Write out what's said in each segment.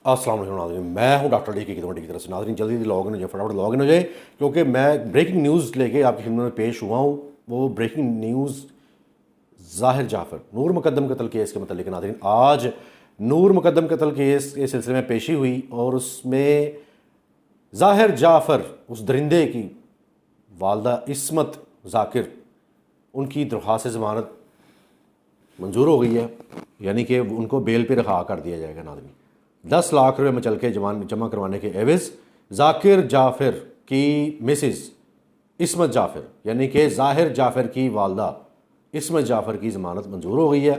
अस्सलाम वालेकुम नाज़रीन, मैं हूं डॉक्टर डी की खिदमत की तरफ से। नाज़रीन जल्दी जल्दी लॉगिन हो जाए, फटाफट लॉगिन हो जाए, क्योंकि मैं ब्रेकिंग न्यूज़ लेके आपकी खिदमत में पेश हुआ हूं। वो ब्रेकिंग न्यूज़ ज़ाहिर जाफ़र नूर मुकद्दम कत्ल केस के मतलब। नाज़रीन आज नूर मुकद्दम कत्ल केस के सिलसिले में पेशी हुई और उसमें ज़ाहिर जाफ़र उस दरिंदे की वालदा इस्मत ज़ाकिर, उनकी दरख्वास्त ज़मानत मंजूर हो गई है, यानी कि उनको बेल पे रहा कर दिया जाएगा। नाज़रीन 10 लाख रुपये मुचलके जमा करवाने के एवज़ ज़ाकिर जाफ़र की मिसिस इस्मत जाफ़र यानी कि ज़ाहिर जाफ़र की वालदा इस्मत जाफ़र की ज़मानत मंजूर हो गई है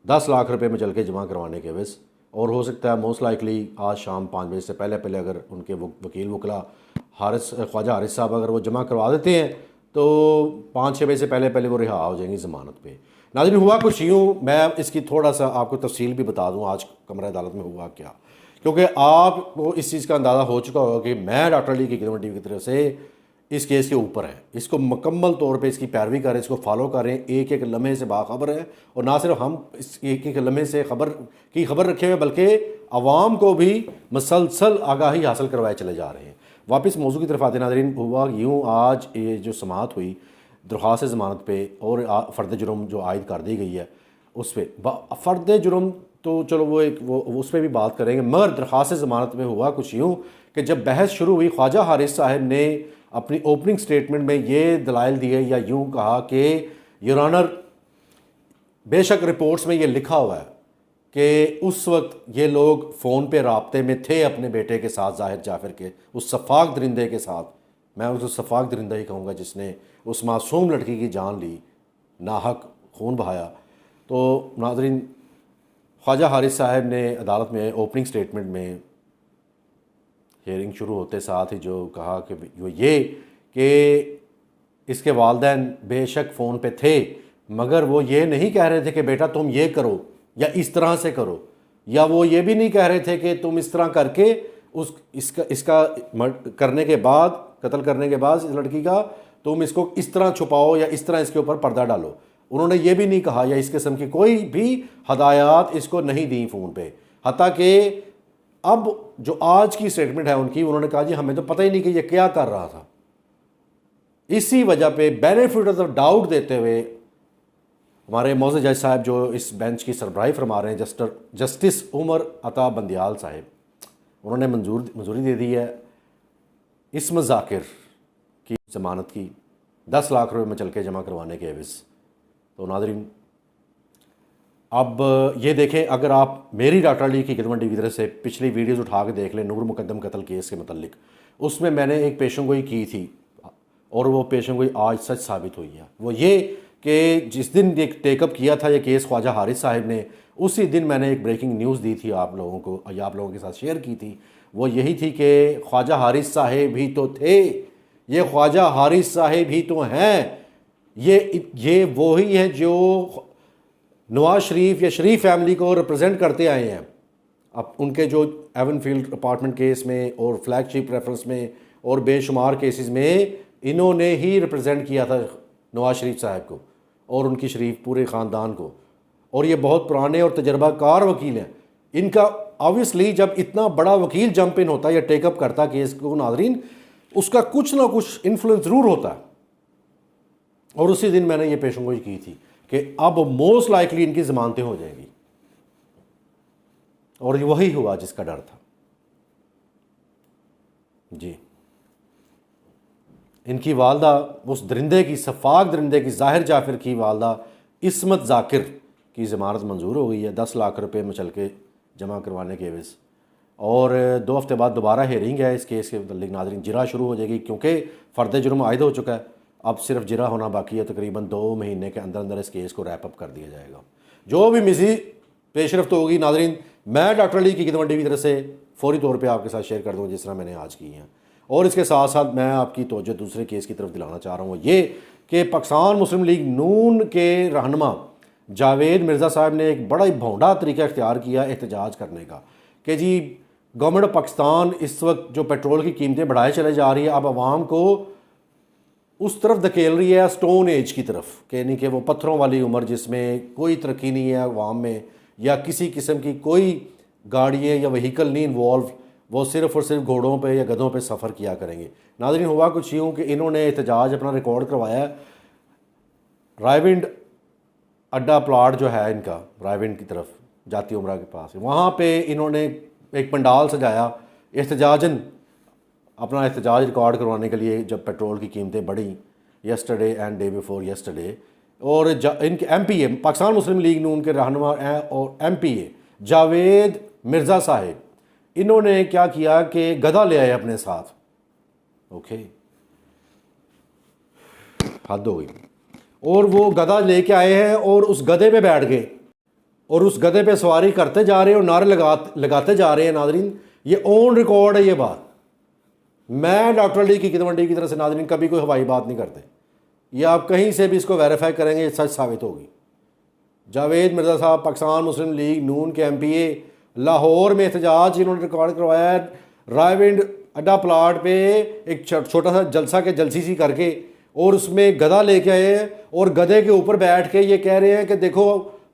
10 लाख रुपये मुचलके जमा करवाने के एवज़। और हो सकता है मोस्ट लाइकली आज शाम 5 बजे से पहले पहले अगर उनके वकील वकला ख्वाजा हारिस साहब अगर वो जमा करवा देते हैं तो 5-6 बजे से पहले पहले वो रिहा हो जाएंगी ज़मानत पे। नाज़रीन हुआ कुछ यूँ, मैं इसकी थोड़ा सा आपको तफसील भी बता दूँ आज कमरा अदालत में हुआ क्या, क्योंकि आपको इस चीज़ का अंदाज़ा हो चुका होगा कि मैं डॉक्टर अली की खिदमत टीवी की तरफ से इस केस के ऊपर है, इसको मुकम्मल तौर पे इसकी पैरवी करें, इसको फॉलो करें, एक एक लम्हे से बाखबर है। और ना सिर्फ हम इस एक एक लम्हे से खबर रखे हुए बल्कि आवाम को भी मसलसल आगाही हासिल करवाए चले जा रहे हैं। वापस मौजू की तरफ आते नाज़रीन, हुआ यूँ आज ये जो समाअत हुई दरख्वास्त ज़मानत पे और फ़र्द जुर्म जो आयद कर दी गई है उस पर फ़र्द जुर्म तो चलो वो उस पर भी बात करेंगे, मगर दरख्वास्त ज़मानत में हुआ कुछ यूँ कि जब बहस शुरू हुई ख्वाजा हारिस साहब ने अपनी ओपनिंग स्टेटमेंट में ये दलाइल दिए या यूँ कहा कि योर ऑनर बेशक रिपोर्ट्स में ये लिखा हुआ है कि उस वक्त ये लोग फ़ोन पे राब्ते में थे अपने बेटे के साथ, ज़ाहिर जाफ़र के उस सफ़ाक दरिंदे के साथ। मैं उसको सफ़ाक दरिंदा ही कहूँगा जिसने उस मासूम लड़की की जान ली, नाहक खून बहाया। तो नाज़रीन ख्वाजा हारिस साहब ने अदालत में ओपनिंग स्टेटमेंट में हियरिंग शुरू होते साथ ही जो कहा कि वो ये कि इसके वालिदैन बेशक फ़ोन पे थे, मगर वो ये नहीं कह रहे थे कि बेटा तुम ये करो या इस तरह से करो, या वो ये भी नहीं कह रहे थे कि तुम इस तरह करके इसका करने के बाद, कत्ल करने के बाद इस लड़की का तुम इसको इस तरह छुपाओ या इस तरह इसके ऊपर पर्दा डालो। उन्होंने ये भी नहीं कहा या इस किस्म की कोई भी हदायत इसको नहीं दी फ़ोन पे। हत्ता कि अब जो आज की स्टेटमेंट है उनकी, उन्होंने कहा जी हमें तो पता ही नहीं कि ये क्या कर रहा था। इसी वजह पे बेनिफिट ऑफ द डाउट देते हुए हमारे मौजूद जज साहब जो इस बेंच की सरबराही फरमा रहे हैं, जस्टिस उमर अता बंदियाल साहब, उन्होंने मंजूरी दे दी है इस्मत ज़ाकिर की ज़मानत की 10 लाख रुपये मुचलके जमा करवाने के एवज़। तो नाज़रीन अब ये देखें, अगर आप मेरी डॉक्टर अली की खिदमत टीवी की तरफ से पिछली वीडियोस उठा के देख लें नूर मुकद्दम कत्ल केस के मतलब, उसमें मैंने एक पेशेंगोई की थी और वो पेशेंगोई आज सच साबित हुई है। वो ये कि जिस दिन ये टेकअप किया था ये केस ख्वाजा हारिस साहब ने, उसी दिन मैंने एक ब्रेकिंग न्यूज़ दी थी आप लोगों को या आप लोगों के साथ शेयर की थी। वो यही थी कि ख्वाजा हारिस साहब भी तो थे, ये ख्वाजा हारिस साहब भी तो हैं, ये वो ही हैं जो नवाज शरीफ या शरीफ फैमिली को रिप्रेजेंट करते आए हैं। अब उनके जो एवनफील्ड अपार्टमेंट केस में और फ्लैगशिप रेफरेंस में और बेशुमार केसेस में इन्होंने ही रिप्रेजेंट किया था नवाज शरीफ साहब को और उनकी शरीफ पूरे ख़ानदान को। और ये बहुत पुराने और तजर्बाकार वकील हैं। इनका ऑब्वियसली जब इतना बड़ा वकील जंप इन होता है या टेकअप करता केस को नाज़रीन, उसका कुछ ना कुछ इन्फ्लुएंस ज़रूर होता है। और उसी दिन मैंने ये पेशेंगोई की थी कि अब मोस्ट लाइकली इनकी ज़मानतें हो जाएंगी, और वही हुआ जिसका डर था जी। इनकी वालदा उस दरिंदे की, सफ़ाक दरिंदे की, ज़ाहिर जाफ़र की वालदा इस्मत ज़ाकिर की ज़मानत मंजूर हो गई है 10 लाख रुपये मुचलके जमा करवाने के एवज़। और 2 हफ्ते बाद दोबारा हेयरिंग है इस केस के मतलब। नाज़रीन जिरा शुरू हो जाएगी क्योंकि फ़र्द जुर्म आयद हो चुका है, अब सिर्फ जिरा होना बाकी है। तकरीबन 2 महीने के अंदर अंदर इस केस को रैप अप कर दिया जाएगा। जो भी मज़ीद पेशरफ्त होगी नाज़रीन, मैं डॉक्टर अली की खिदमत टीवी की तरफ से फौरी तौर पे आपके साथ शेयर कर दूँ जिस तरह मैंने आज की हैं। और इसके साथ साथ मैं आपकी तवज्जो दूसरे केस की तरफ दिलाना चाह रहा हूँ, ये कि पाकिस्तान मुस्लिम लीग नून के रहनुमा जावेद मिर्ज़ा साहब ने एक बड़ा ही भौंडा तरीका इख्तियार किया एहतजाज करने का कि जी गवर्नमेंट ऑफ पाकिस्तान इस वक्त जो पेट्रोल की कीमतें बढ़ाए चले जा रही है, अब आवाम को उस तरफ धकेल रही है, स्टोन एज की तरफ, यानी कि वो पत्थरों वाली उम्र जिसमें कोई तरक्की नहीं है अवाम में या किसी किस्म की कोई गाड़ियाँ या व्हीकल नहीं इन्वॉल्व, वो सिर्फ़ और सिर्फ घोड़ों पे या गधों पे सफ़र किया करेंगे। नाज़रीन, हुआ कुछ यूँ कि इन्होंने एहतजाज अपना रिकॉर्ड करवाया रायविंड अड्डा प्लाट जो है इनका, रायविंड की तरफ जाती उमरा के पास, वहाँ पे इन्होंने एक पंडाल सजाया एहतजाजन, अपना एहतजाज रिकॉर्ड करवाने के लिए, जब पेट्रोल की कीमतें बढ़ी yesterday and day before yesterday. और इनके MPA, पाकिस्तान मुस्लिम लीग नून के रहनुमा और MPA जावेद मिर्ज़ा साहिब, इन्होंने क्या किया कि गधा ले आए अपने साथ। ओके, हद हो गई। और वो गधा लेके आए हैं और उस गधे पे बैठ गए और उस गधे पे सवारी करते जा रहे हैं और नारे लगाते जा रहे हैं। नाजरीन, ये ऑन रिकॉर्ड है ये बात। मैं डॉक्टर अली किदवंडी की तरफ से नाजरीन कभी कोई हवाई बात नहीं करते, ये आप कहीं से भी इसको वेरीफाई करेंगे, सच साबित होगी। जावेद मिर्ज़ा साहब पाकिस्तान मुस्लिम लीग नून के MPA, लाहौर में एहतजाज इन्होंने रिकॉर्ड करवाया रायविंड अड्डा प्लाट पे, एक छोटा सा जलसा के जलसी सी करके, और उसमें गधा लेके आए हैं और गधे के ऊपर बैठ के ये कह रहे हैं कि देखो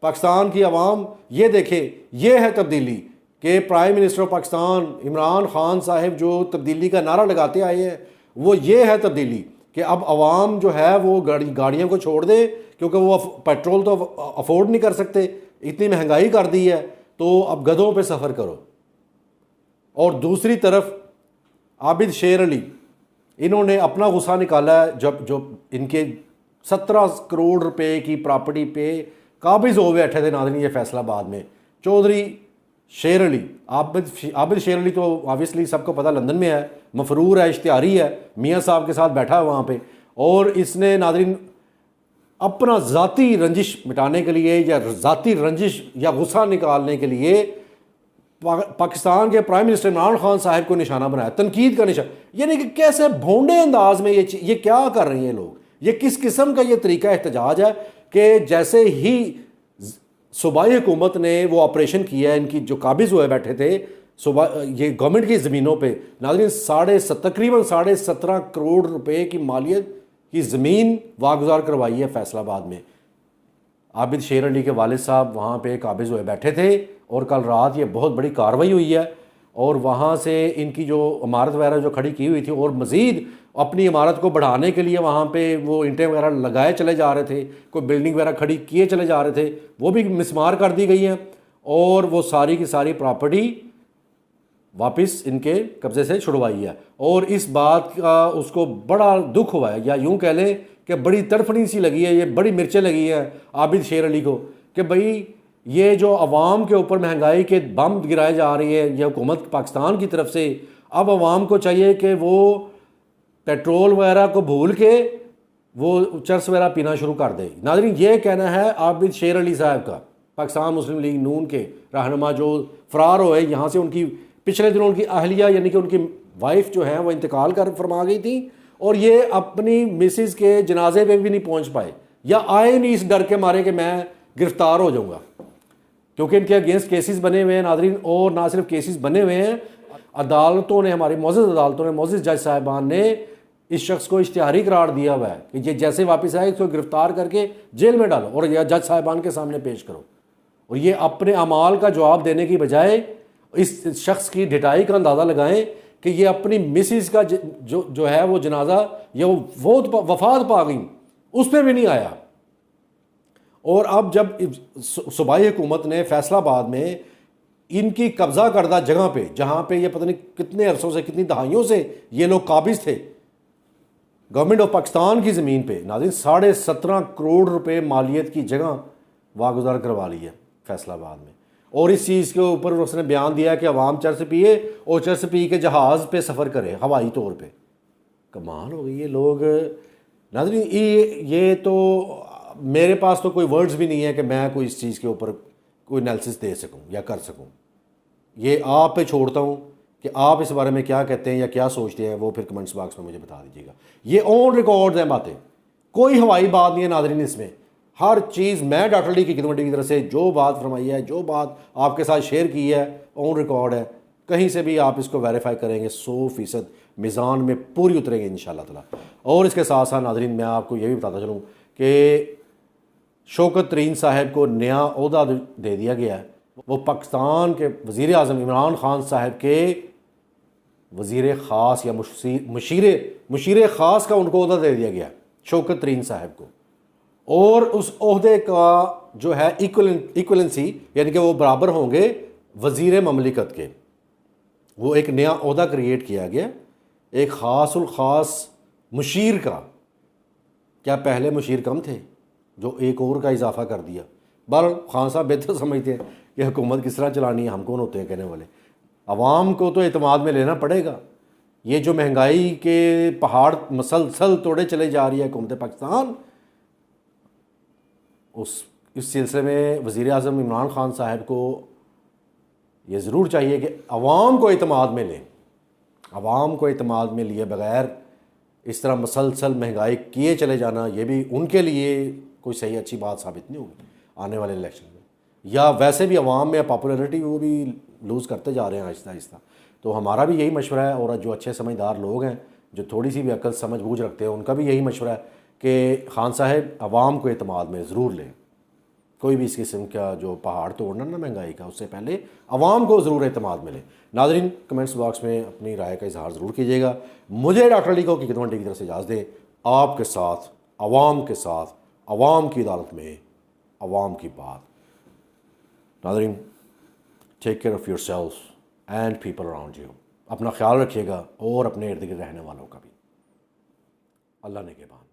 पाकिस्तान की आवाम, ये देखे, ये है तब्दीली। कि prime minister of Pakistan Imran Khan साहब जो तब्दीली का नारा लगाते आए हैं, वो ये है तब्दीली कि अब आवाम जो है वो गाड़ियों को छोड़ दे, क्योंकि वो पेट्रोल तो अफोर्ड नहीं कर सकते, इतनी महंगाई कर दी है, तो अब गधों पे सफ़र करो। और दूसरी तरफ आबिद शेर अली, इन्होंने अपना गुस्सा निकाला जो इनके 17 करोड़ रुपए की प्रॉपर्टी पे काबिज हो बैठे थे। नाज़रीन, ये फैसलाबाद में चौधरी शेर अली, आबिद शेर अली तो ऑब्वियसली सबको पता लंदन में है, मफरूर है, इश्तिहारी है, मियाँ साहब के साथ बैठा है वहाँ पे। और इसने नाज़रीन अपना ज़ाती रंजिश मिटाने के लिए या ज़ाती रंजिश या गुस्सा निकालने के लिए पाकिस्तान के प्राइम मिनिस्टर इमरान खान साहब को निशाना बनाया, तनकीद का निशाना। यानी कि कैसे भोंडे अंदाज में ये क्या कर रहे हैं लोग, ये किस किस्म का ये तरीका एहतजाज है कि जैसे ही सूबाई हुकूमत ने वो ऑपरेशन किया है, इनकी जो काबिज हुए बैठे थे ये गवर्नमेंट की ज़मीनों पे, नाज़रीन तकरीबन 17.5 करोड़ रुपए की मालियत की ज़मीन वागुजार करवाई है फैसलाबाद में। आबिद शेर अली के वालिद साहब वहाँ पे काबिज हुए बैठे थे और कल रात ये बहुत बड़ी कार्रवाई हुई है और वहाँ से इनकी जो इमारत वगैरह जो खड़ी की हुई थी और मज़ीद अपनी इमारत को बढ़ाने के लिए वहाँ पे वो ईंटें वगैरह लगाए चले जा रहे थे, कोई बिल्डिंग वगैरह खड़ी किए चले जा रहे थे, वो भी मिसमार कर दी गई हैं और वो सारी की सारी प्रॉपर्टी वापस इनके कब्ज़े से छुड़वाई है। और इस बात का उसको बड़ा दुख हुआ है, या यूँ कह लें कि बड़ी तड़फनी सी लगी है, ये बड़ी मिर्चें लगी हैं आबिद शेर अली को कि भाई ये जो अवाम के ऊपर महंगाई के बम गिराए जा रही है ये हुकूमत पाकिस्तान की तरफ से, अब अवाम को चाहिए कि वो पेट्रोल वगैरह को भूल के वो चरस वगैरह पीना शुरू कर दे। नाज़रीन, ये कहना है आबिद शेर अली साहब का, पाकिस्तान मुस्लिम लीग नून के रहनुमा जो फ़रार हुए यहाँ से। उनकी पिछले दिनों उनकी अहलिया यानी कि उनकी वाइफ जो है वो इंतकाल कर फरमा गई थी और ये अपनी मिसिस के जनाजे पे भी नहीं पहुँच पाए या आए नहीं, इस डर के मारे कि मैं गिरफ़्तार हो जाऊँगा, क्योंकि इनके अगेंस्ट केसेस बने हुए हैं नाज़रीन। और ना सिर्फ केसेस बने हुए हैं, अदालतों ने, हमारी मोअज़्ज़ज़ अदालतों ने, मोअज़्ज़ज़ जज साहिबान ने इस शख्स को इश्तिहारी करार दिया हुआ है कि ये जैसे वापस आए इसको गिरफ़्तार करके जेल में डालो और यह जज साहिबान के सामने पेश करो। और ये अपने अमाल का जवाब देने की बजाय इस शख्स की ढिठाई का अंदाज़ा लगाएं कि ये अपनी मिसिस का जो है वो जनाजा या वो वफात पा गई, उस पर भी नहीं आया। और अब जब सूबाई हुकूमत ने फैसलाबाद में इनकी कब्ज़ा करदा जगह पे, जहाँ पे ये पता नहीं कितने अरसों से, कितनी दहाइयों से ये लोग काबिज थे, गवर्नमेंट ऑफ पाकिस्तान की ज़मीन पे नाज़रीन 17.5 करोड़ रुपए मालियत की जगह वागुजार करवा ली है फैसलाबाद में। और इस चीज़ के ऊपर उसने बयान दिया कि अवाम चरस पिए और चरस पी के जहाज़ पे सफ़र करे हवाई तौर पे। कमाल हो गई ये लोग नाज़रीन। ये तो मेरे पास तो कोई वर्ड्स भी नहीं है कि मैं कोई इस चीज़ के ऊपर कोई एनालिसिस दे सकूं या कर सकूं। ये आप पे छोड़ता हूं कि आप इस बारे में क्या कहते हैं या क्या सोचते हैं, वो फिर कमेंट्स बॉक्स में मुझे बता दीजिएगा। ये ऑन रिकॉर्ड हैं बातें, कोई हवाई बात नहीं है नाज़रीन। इसमें हर चीज़ मैं डॉक्टर अली किदवंडी की तरफ से जो बात फरमाई है, जो बात आपके साथ शेयर की है, ऑन रिकॉर्ड है। कहीं से भी आप इसको वेरीफाई करेंगे 100% मीज़ान में पूरी उतरेंगे इंशाअल्लाह ताला। और इसके साथ साथ नाज़रीन मैं आपको ये भी बताता चलूँ कि शौकत तरीन साहब को नया ओहदा दे दिया गया है वो पाकिस्तान के वज़ीर आज़म इमरान खान साहब के वज़ीर ख़ास या मुशीर ख़ास का उनको ओहदा दे दिया गया, शौकत तरीन साहब को। और उस ओहदे का जो है इक्वलेंसी, यानी कि वो बराबर होंगे वज़ीर ममलिकत के। वो एक नया ओहदा क्रिएट किया गया, एक ख़ासुल ख़ास मुशीर का। क्या पहले मुशीर कम थे जो एक और का इजाफा कर दिया? बहरहाल खान साहब बेहतर समझते हैं कि हुकूमत किस तरह चलानी है, हम कौन होते हैं कहने वाले। अवाम को तो एतमाद में लेना पड़ेगा। ये जो महंगाई के पहाड़ मसलसल तोड़े चले जा रही है हुकूमत पाकिस्तान, इस सिलसिले में वज़ीर आज़म इमरान खान साहब को ये ज़रूर चाहिए कि अवाम को एतमाद में लें। अवाम को एतमाद में लिए बग़ैर इस तरह मसलसल महंगाई किए चले जाना, ये भी उनके लिए कोई सही अच्छी बात साबित नहीं होगी आने वाले इलेक्शन में। या वैसे भी अवाम में पॉपुलैरिटी वो भी लूज़ करते जा रहे हैं आहिस्ता आहिस्ता। तो हमारा भी यही मशवरा है, और जो अच्छे समझदार लोग हैं, जो थोड़ी सी भी अक्ल समझ बूझ रखते हैं, उनका भी यही मशवरा है कि खान साहब अवाम को एतमाद में ज़रूर लें। कोई भी इस किस्म का जो पहाड़ तोड़ना ना महंगाई का, उससे पहले अवाम को ज़रूर एतमाद मिले। नाज़रीन, कमेंट्स बॉक्स में अपनी राय का इजहार ज़रूर कीजिएगा। मुझे डॉक्टर अली को हकीकत की तरफ से इजाज़त दें। आपके साथ, अवाम के साथ, अवाम की अदालत में अवाम की बात। नाज़रीन, take care of yourself and people around you. अपना ख्याल रखिएगा और अपने इर्द गिर्द रहने वालों का भी। अल्लाह ने के बाद।